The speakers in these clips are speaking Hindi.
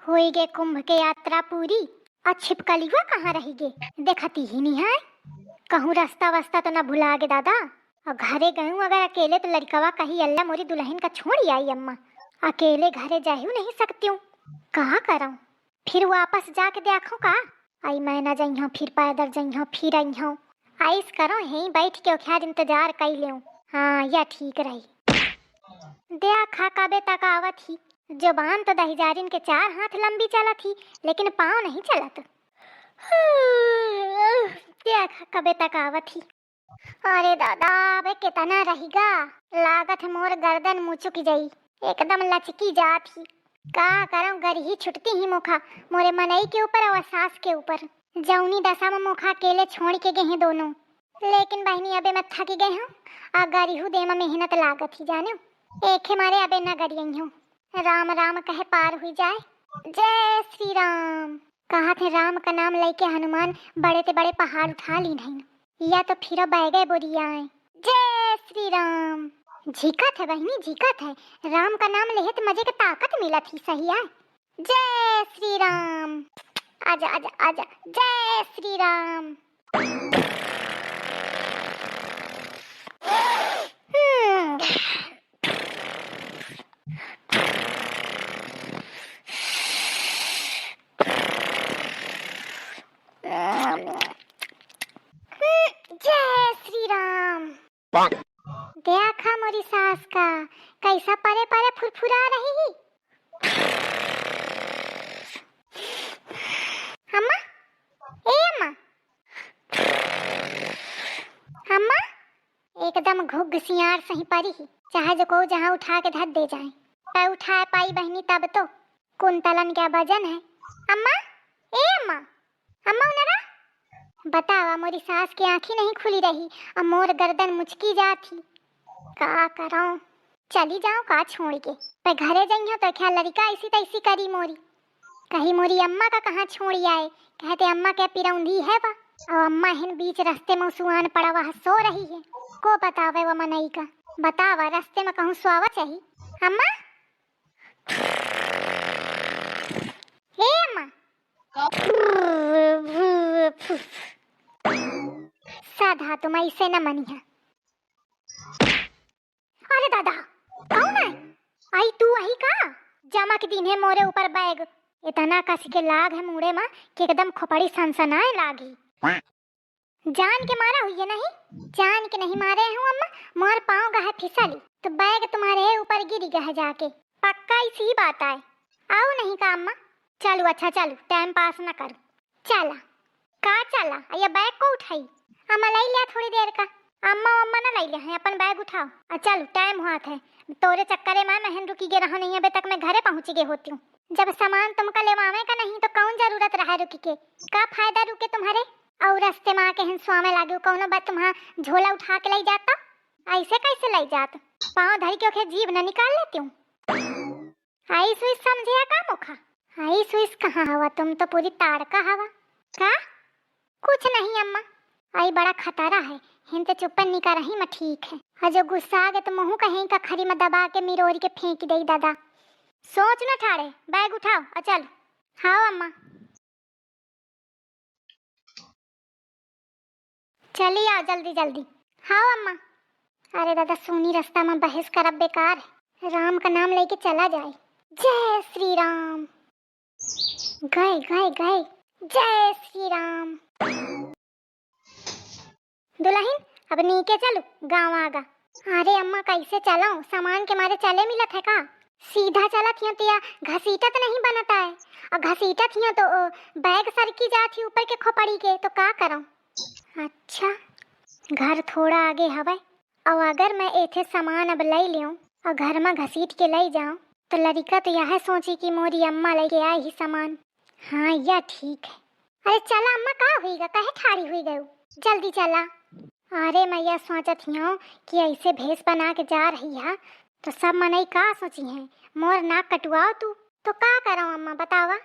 होई गे कुंभ के यात्रा पूरी। और छिपकलिवा कहाँ रही गे, देखती ही नहीं है। कहूँ रास्ता वास्ता तो ना भुला गे दादा। और घरे गयूँ अगर अकेले तो लड़कवा कही अल्लाह मोरी दुल्हन का छोड़ी आई अम्मा। अकेले घरे जा ही नहीं सकती हूँ, कहाँ करूँ। फिर वापस जाके देखूँ का। आई मैं ना जइहूँ, फिर पैदल जइहूँ, फिर अइहूँ। आइस करो यहीं बैठ के ख्याल इंतजार कर ले। हाँ या ठीक रही। देखा कबे तक आवत ही। जबान तो दहिजारिन के 4 हाथ लंबी चला थी, लेकिन पाँव नहीं चलत। देखा कबे तक आवत ही। अरे दादा बे कितना रहेगा। लागत है मोर गर्दन मुचुक जाई, एकदम लचकी जात ही। का करूं, गर ही छुटती ही मोखा मोरे मनई के ऊपर और सास के ऊपर। जौनी दशा में मोखा अकेले छोड़ के गए हैं दोनों। लेकिन बहनी अबे मैं थक गए हूँ। अगर यहू दे में मेहनत लागत ही जाने। एके मारे अबे न गरियई हूँ। राम राम कहे पार हुई जाए। जय श्री राम। कहा थे राम का नाम लेके हनुमान बड़े ते बड़े पहाड़ उठा ली नहीं, या तो फिर बैगे बोरिया आए। जय श्री राम। झिकत है बहनी, झिकत है। राम का नाम लेहे तो मजे के ताकत मिला थी, सही है। जय श्री राम। आजा आजा आजा। जय श्री राम। जय श्री राम। देखा मोरी सास का कैसा परे परे फुरफुरा रही ही। अम्मा, ए अम्मा, अम्मा। एकदम घुग सियार सही परी ही। चाहे जो को जहाँ उठा के धर दे जाए। पै उठा पाई बहनी तब तो। कुंतलन क्या वजन है। अम्मा, ए अम्मा, अम्मा उनरा। बतावा मोरी सास की आंखें नहीं खुली रही और मोर गर्दन मुचकी जाती। का करूं, चली जाऊं का छोड़ के। पे घरे जाइयो तो क्या लड़का ऐसी तैसी करी मोरी। कहीं मोरी अम्मा का कहाँ छोड़ी आए। कहते अम्मा क्या पिरौंधी है वा। और अम्मा हिन बीच रास्ते में सुहान पड़ा वहाँ सो रही है। को बतावे वो मनई का। बतावा रास्ते में कहूँ सोवा चाहिए। अम्मा, हे अम्मा। साधा तुम ऐसे न मनिया। अरे दादा कौन है। आई तू वही का। जमा के दिन है मोरे ऊपर बैग। इतना कस के लाग है मुड़े में कि एकदम खोपड़ी सनसनाए लागी। जान के मारा हुई है नहीं। जान के नहीं मारे हूँ अम्मा। मोर पाँव गए फिसली तो बैग तुम्हारे ऊपर गिर गया जाके। पक्का इसी बात आए। आओ नहीं का अम्मा। चलो अच्छा चलो, टाइम पास न करो। चला का चला। या बैग को उठाई। अम्मा लाई लिया थोड़ी देर का। अम्मा अम्मा ना लाई लिया है, अपन बैग उठाओ। चलो टाइम हुआ था। तोरे चक्करे में महन रुकी गे रहा नहीं, अबे तक मैं घरे पहुंच गई होती हूँ। जब सामान तुमका लेवावे का नहीं तो कौन जरूरत रहा रुकी के। का फायदा रुके तुम्हारे। और रास्ते में आके हिंसवामे लागे कौनो बात तुम्हारा झोला उठा के लाई जाता। ऐसे कैसे लाई जात। पाँव धरी के ओखे जीभ न निकाल लेती हूँ। आई स्विस समझे का मुखा। आई स्विस कहाँ हवा, तुम तो पूरी ताड़का हवा। का कुछ नहीं अम्मा। आई बड़ा खतरा है। हिंते चुप्पन निका रही मैं ठीक है। जो गुस्सा आ गए तो मुँह कहीं का खरी में दबा के मिरोरी के फेंक दई दादा। सोच न ठाड़े, बैग उठाओ चल। हाँ अम्मा। चलिए आओ जल्दी जल्दी। हाँ अम्मा। अरे दादा सुनी रास्ता में बहस करब बेकार है। राम का नाम लेके चला जाए। जय श्री राम। गए गए गए। जय श्री राम। दुल्हन अब नीचे चलो, गाँव आगा। अरे अम्मा कैसे चलाऊं, सामान के मारे चले मिलत है का। सीधा चला थिया तो या घसीटत नहीं बनता है। और घसीटत थिया तो बैग सरकी जाती ऊपर के खोपड़ी के, तो का करूं। अच्छा घर थोड़ा आगे हवे। और अगर मैं एथे सामान अब ले लियूं और घर में घसीट के ले जाऊं तो लड़का तो यह सोची कि मोरी अम्मा लेके आई ही सामान। हाँ यह ठीक है। अरे चला अम्मा, का हुईगा, कहे ठाड़ी हुई गई। जल्दी चला। अरे मैं यह सोचत हूँ कि ऐसे भेष बना के जा रही है तो सब मनई का सोची है। मोर नाक कटवाओ तू तो का करो अम्मा बतावा।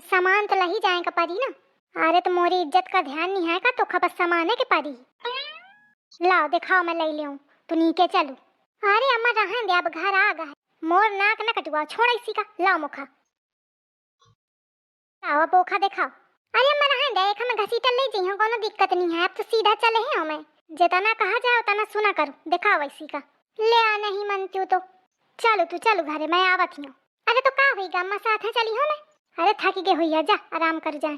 सामान तो लही जाएगा परी ना। अरे तो मोरी इज्जत का ध्यान नहीं है का, तो खबर सामाने के परी। लाओ दिखाओ मैं ले लूं, तू नीचे चलू। अरे अम्मा रहन दे, अब घर आ गए। मोर नाक न कटवाओ, छोड़ इसी का। लाओ मुखा। तावा पोखा दिखाओ। अरे अम्मा रहा देख हम घसीटल ले जइहो, कोनो दिक्कत नहीं है। अब तो सीधा चले हैं हमें, जितना कहा जाए उतना सुना करो। दिखाओ वैसी का ले आ, नहीं मनती तो चलो तू चलो घरे, मैं आवत हूँ। अरे तो का हुई गा अम्मा साथ है चली हो मैं। अरे थक गए हुई है, जा आराम कर जाए।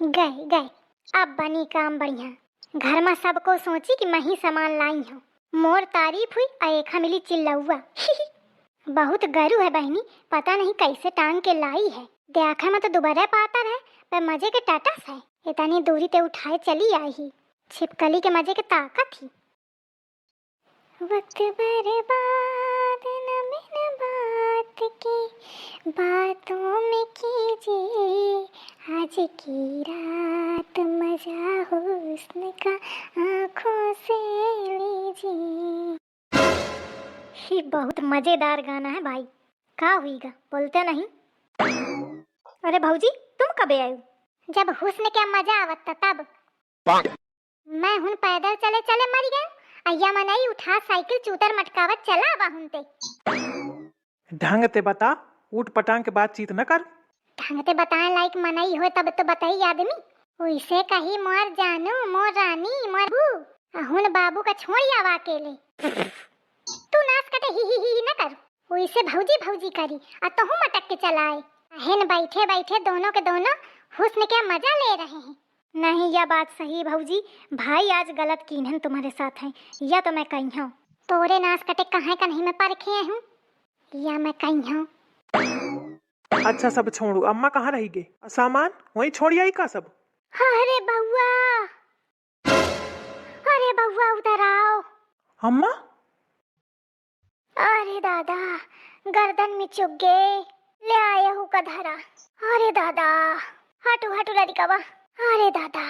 गए गए अब बनी काम बढ़िया। घर में सबको सोची कि मैं ही सामान लाई हूँ। मोर तारीफ हुई और एक मिली चिल्लाउआ। बहुत गरू है बहनी, पता नहीं कैसे टांग के लाई है। देखा में तो दोबारा पाता रहे, पर मजे के टाटस है। इतनी दूरी ते उठाए चली आई ही, छिपकली के मजे के ताकत थी। वक्त बर्बाद न बिन बात की, बातों में कीजिए आज की रात मजा हुस्न का आँखों से लीजिए। ही बहुत मजेदार गाना है भाई। का हुईगा बोलते नहीं। अरे भौजी तुम कब आए? जब हुस्न क्या मजा आवत तब। मैं हुन पैदल चले चले मर गए। अय्या मनई उठा साइकिल चूतर मटकावत चला बाहुनते। ढंग ते बता, उठ पटांग के बातचीत न कर। ढंग ते बताए लाइक मनई हो तब तो बताई आदमी। वैसे कही मोर जानू मोर रानी मोर बू, हुन बाबू का छोड़ी आवा अकेले। तू नाच कटे ही न कर। वैसे भौजी भौजी करी आ तोहू मटक के चलाए। हेन बैठे बैठे दोनों के दोनों हुस्न के मजा ले रहे हैं। नहीं यह बात सही भौजी, भाई आज गलत कीन्हन तुम्हारे साथ है। या तो मैं कही हूँ तोरे नाच कटे कहाँ का नहीं मैं परखे हूँ, या मैं कही हूँ। अच्छा सब छोड़ू, अम्मा कहाँ रही गे? सामान वहीं छोड़ आई का सब? अरे बउआ, अरे बउआ उधर आओ। अम्मा अरे दादा गर्दन में चुभ गए, ले आए हूँ कधरा। अरे दादा हटू हटू लड़कावा। अरे दादा,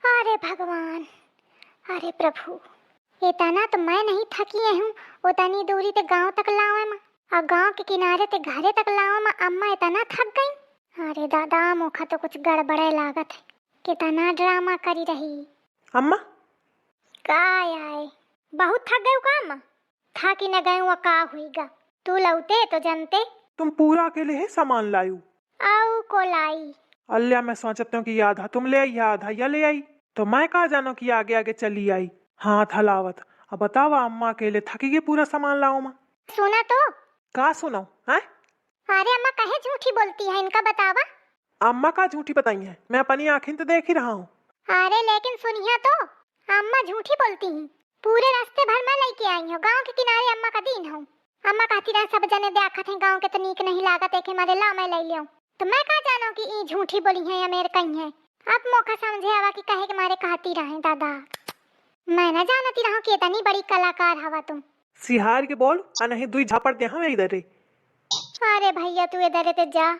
अरे भगवान, अरे प्रभु। इतना तो मैं नहीं थकी हूँ, उतनी दूरी ते गांव तक लावे में और गांव के किनारे ते घरे तक लावे में अम्मा इतना थक गई। अरे दादा मुखा तो कुछ गड़बड़े लागत है, कितना ड्रामा करी रही। अम्मा का आए बहुत थक गए का अम्मा? थकी न गए का हुईगा, तू लौटे तो जानते। तुम पूरा अकेले है सामान लायू? आओ को लाई। अल्लाह मैं सोचता हूँ कि आधा तुम ले आई आधा या ले आई, तो मैं कहा जानो कि आगे आगे चली आई हाथ हलावत। अब बतावा अम्मा अकेले थकी गई पूरा सामान लाओ माँ। सुना तो का सुनाओ है? अरे अम्मा कहे झूठी बोलती है, इनका बतावा। अम्मा का झूठी बताई है? मैं अपनी आँखें तो देख ही रहा हूँ। अरे लेकिन सुनिया तो, अम्मा झूठी बोलती हैं। पूरे रास्ते भर मैं लेके आई हूँ, गांव के किनारे अम्मा का दिन हूँ। अम्मा कहती रहे सब जने देखत हैं गांव के तो नीक नहीं लागत है कि मारे ला मैं ले लियो। तो मैं कहा जानो कि ई झूठी बोली है या मेरे कहीं है। अब मौका समझे आवा कि कहे के मारे कहती रहे। दादा मैं न जानती रहूं कि इतनी बड़ी कलाकार हवा तुम। सिहार के बोल आ नहीं दुई झापड़ दे हम इधर रे। अरे भैया तू इधर ते जा।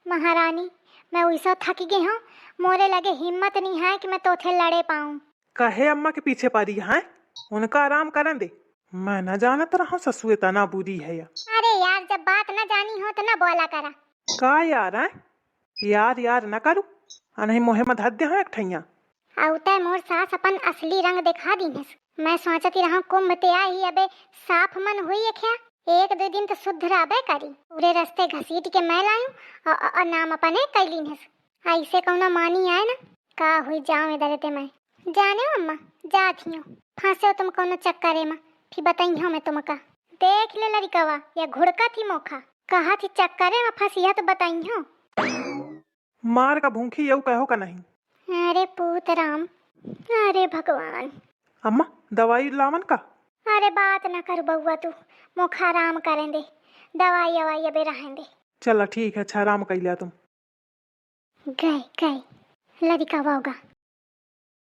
महारानी मैं वैसा थक गई हूँ, मोरे लगे हिम्मत नहीं है कि मैं तोथे लड़े पाऊँ। कहे अम्मा के पीछे पारी है, उनका आराम करन दे। मैं न जानत रहा ससुए तना बुरी है या। अरे यार जब बात न जानी हो तो न बोला करा। का यार है? यार यार न करू आ नहीं मोहे मत हद है एक ठैया। औते मोर सास अपन असली रंग दिखा दीनस। मैं सोचती रहा कुंभ ते आई अबे साफ मन हुई है क्या? एक दो दिन तो शुद्ध रहबे करी। पूरे रास्ते घसीट के मैं लायूं और नाम अपने कैलीनस। ऐसे कौनो मानी आए ना का हुई जाऊं इधर ते मैं। जाने अम्मा जाती हूँ, फंसे तुम कौनो चक्करे में फिर बताई हूँ मैं तुमका। देख ले लड़कवा या घुड़का थी मोखा, कहा थी चक्करे में फंसिया तो बताई हूँ। मार का भूखी यू कहो का नहीं। अरे पूत राम, अरे भगवान। अम्मा दवाई लावन का? अरे बात ना कर बउआ तू, मुखा आराम करें दे, दवाई अवाई अबे रहें दे। चलो ठीक है, अच्छा आराम कर लिया तुम। गए गए लड़का होगा।